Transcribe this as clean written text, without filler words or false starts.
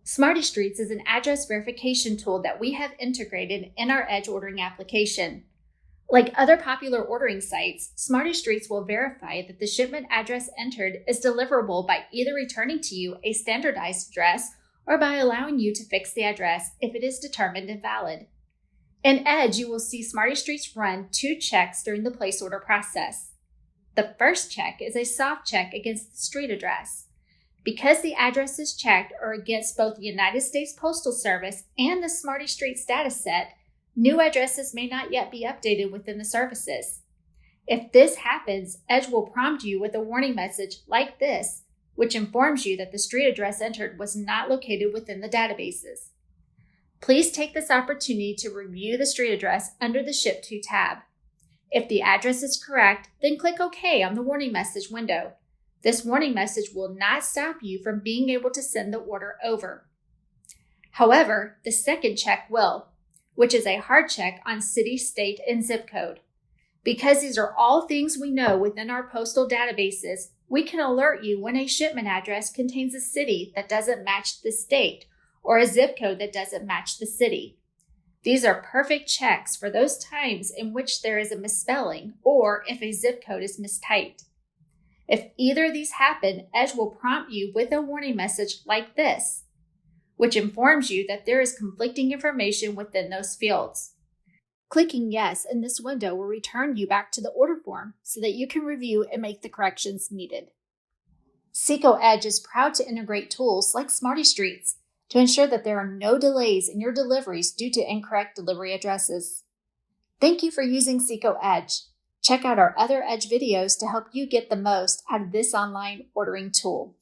Smarty Streets is an address verification tool that we have integrated in our Edge ordering application. Like other popular ordering sites, Smarty Streets will verify that the shipment address entered is deliverable by either returning to you a standardized address or by allowing you to fix the address if it is determined invalid. In Edge, you will see Smarty Streets run 2 checks during the place order process. The first check is a soft check against the street address. Because the addresses checked are against both the United States Postal Service and the Smarty Streets dataset, new addresses may not yet be updated within the services. If this happens, Edge will prompt you with a warning message like this, which informs you that the street address entered was not located within the databases. Please take this opportunity to review the street address under the Ship To tab. If the address is correct, then click OK on the warning message window. This warning message will not stop you from being able to send the order over. However, the second check will, which is a hard check on city, state, and zip code. Because these are all things we know within our postal databases, we can alert you when a shipment address contains a city that doesn't match the state or a zip code that doesn't match the city. These are perfect checks for those times in which there is a misspelling or if a zip code is mistyped. If either of these happen, Edge will prompt you with a warning message like this, which informs you that there is conflicting information within those fields. Clicking Yes in this window will return you back to the order form so that you can review and make the corrections needed. Seco Edge is proud to integrate tools like Smarty Streets to ensure that there are no delays in your deliveries due to incorrect delivery addresses. Thank you for using Seco Edge. Check out our other Edge videos to help you get the most out of this online ordering tool.